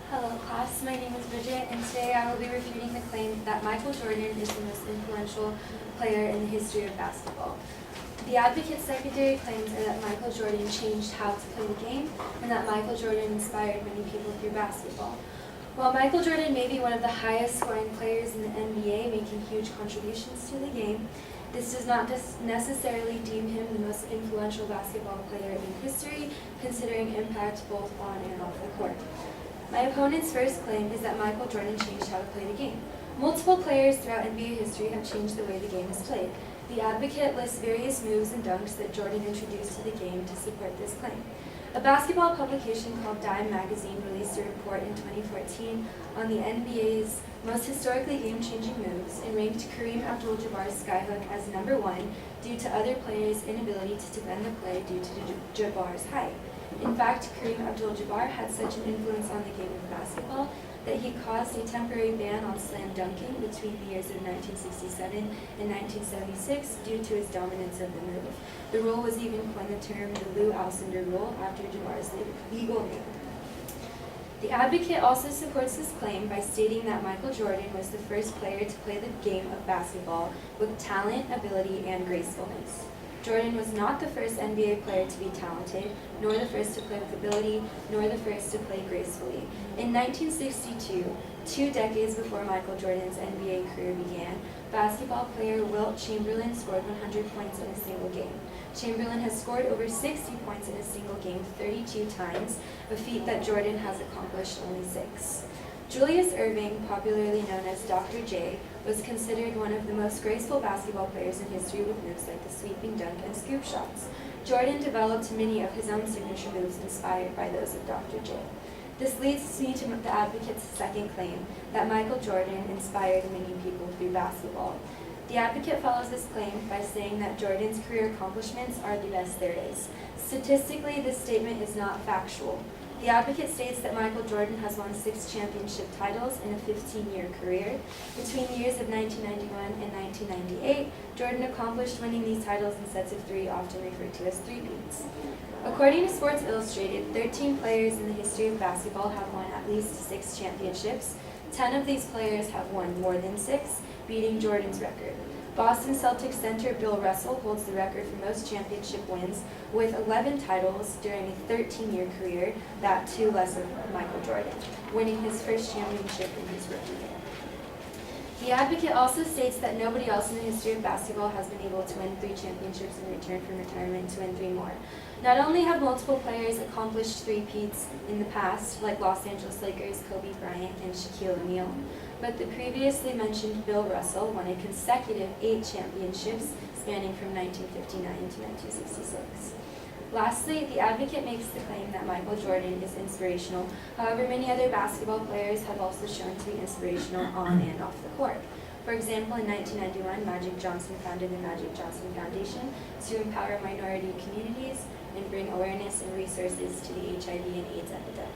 Hello class, my name is Bridget and today I will be refuting the claim that Michael Jordan is the most influential player in the history of basketball. The Advocate's secondary claims are that Michael Jordan changed how to play the game and that Michael Jordan inspired many people through basketball. While Michael Jordan may be one of the highest scoring players in the NBA, making huge contributions to the game, this does not necessarily deem him the most influential basketball player in history, considering impact both on and off the court. My opponent's first claim is that Michael Jordan changed how to play the game. Multiple players throughout NBA history have changed the way the game is played. The Advocate lists various moves and dunks that Jordan introduced to the game to support this claim. A basketball publication called Dime Magazine released a report in 2014 on the NBA's most historically game-changing moves and ranked Kareem Abdul-Jabbar's skyhook as number 1 due to other players' inability to defend the play due to Jabbar's height. In fact, Kareem Abdul-Jabbar had such an influence on the game of basketball that he caused a temporary ban on slam dunking between the years of 1967 and 1976 due to his dominance of the move. The rule was even coined the term the Lou Alcindor rule after Jabbar's legal name. The Advocate also supports this claim by stating that Michael Jordan was the first player to play the game of basketball with talent, ability, and gracefulness. Jordan was not the first NBA player to be talented, nor the first to play with ability, nor the first to play gracefully. In 1962, 2 decades before Michael Jordan's NBA career began, basketball player Wilt Chamberlain scored 100 points in a single game. Chamberlain has scored over 60 points in a single game 32 times, a feat that Jordan has accomplished only 6. Julius Erving, popularly known as Dr. J, was considered one of the most graceful basketball players in history with moves like the sweeping dunk and scoop shots. Jordan developed many of his own signature moves inspired by those of Dr. J. This leads me to the Advocate's second claim, that Michael Jordan inspired many people through basketball. The Advocate follows this claim by saying that Jordan's career accomplishments are the best there is. Statistically, this statement is not factual. The Advocate states that Michael Jordan has won 6 championship titles in a 15-year career. Between the years of 1991 and 1998, Jordan accomplished winning these titles in sets of 3, often referred to as three-peats. According to Sports Illustrated, 13 players in the history of basketball have won at least 6 championships. 10 of these players have won more than 6, beating Jordan's record. Boston Celtics center Bill Russell holds the record for most championship wins with 11 titles during a 13-year career, that 2 less than Michael Jordan, winning his first championship in his rookie year. The Advocate also states that nobody else in the history of basketball has been able to win 3 championships in return for retirement to win 3 more. Not only have multiple players accomplished three-peats in the past, like Los Angeles Lakers, Kobe Bryant, and Shaquille O'Neal, but the previously mentioned Bill Russell won a consecutive 8 championships spanning from 1959 to 1966. Lastly, the Advocate makes the claim that Michael Jordan is inspirational. However, many other basketball players have also shown to be inspirational on and off the court. For example, in 1991, Magic Johnson founded the Magic Johnson Foundation to empower minority communities and bring awareness and resources to the HIV and AIDS epidemic.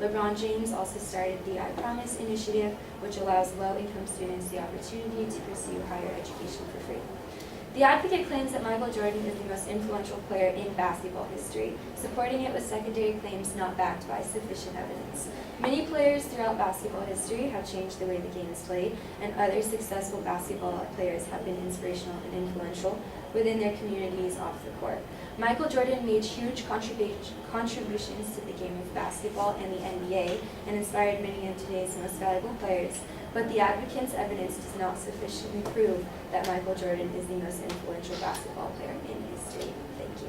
LeBron James also started the I Promise initiative, which allows low-income students the opportunity to pursue higher education for free. The Advocate claims that Michael Jordan is the most influential player in basketball history, supporting it with secondary claims not backed by sufficient evidence. Many players throughout basketball history have changed the way the game is played, and other successful basketball players have been inspirational and influential within their communities off the court. Michael Jordan made huge contributions to the game of basketball and the NBA and inspired many of today's most valuable players, but the Advocate's evidence does not sufficiently prove that Michael Jordan is the most influential basketball player in history. Thank you.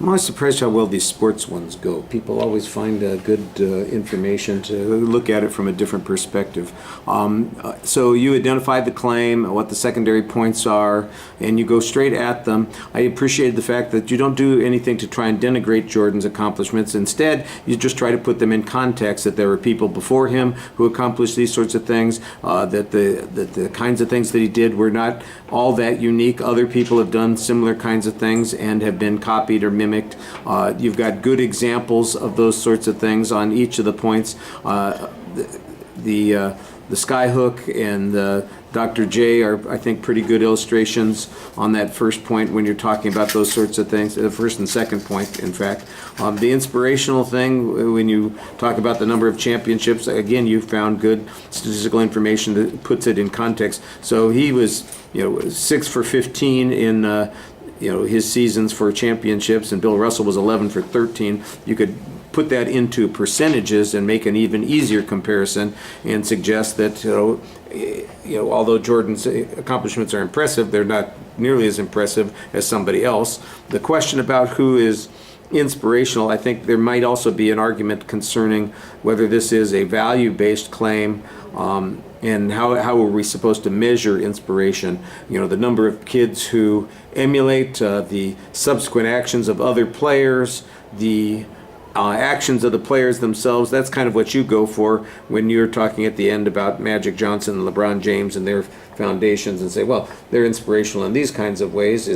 I'm always surprised how well these sports ones go. People always find good information to look at it from a different perspective. So you identify the claim, what the secondary points are, and you go straight at them. I appreciated the fact that you don't do anything to try and denigrate Jordan's accomplishments. Instead, you just try to put them in context, that there were people before him who accomplished these sorts of things, that the kinds of things that he did were not all that unique. Other people have done similar kinds of things and have been copied or mimicked. You've got good examples of those sorts of things on each of the points. The skyhook and the Dr. J are, I think, pretty good illustrations on that first point when you're talking about those sorts of things. The first and second point, in fact. The inspirational thing, when you talk about the number of championships, again, you found good statistical information that puts it in context. So he was, 6 for 15 in his seasons for championships, and Bill Russell was 11 for 13. You could put that into percentages and make an even easier comparison and suggest that although Jordan's accomplishments are impressive, they're not nearly as impressive as somebody else. The question about who is inspirational, I think there might also be an argument concerning whether this is a value-based claim, and how are we supposed to measure inspiration? The number of kids who emulate the subsequent actions of other players, the actions of the players themselves. That's kind of what you go for when you're talking at the end about Magic Johnson and LeBron James and their foundations, and say, well, they're inspirational in these kinds of ways.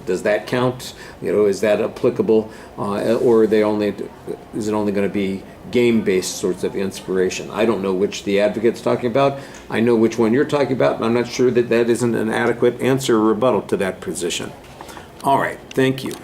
Does that count? Is that applicable, or is it only going to be game-based sorts of inspiration? I don't know which the advocate's talking about. I know which one you're talking about, and I'm not sure that isn't an adequate answer or rebuttal to that position. All right, thank you.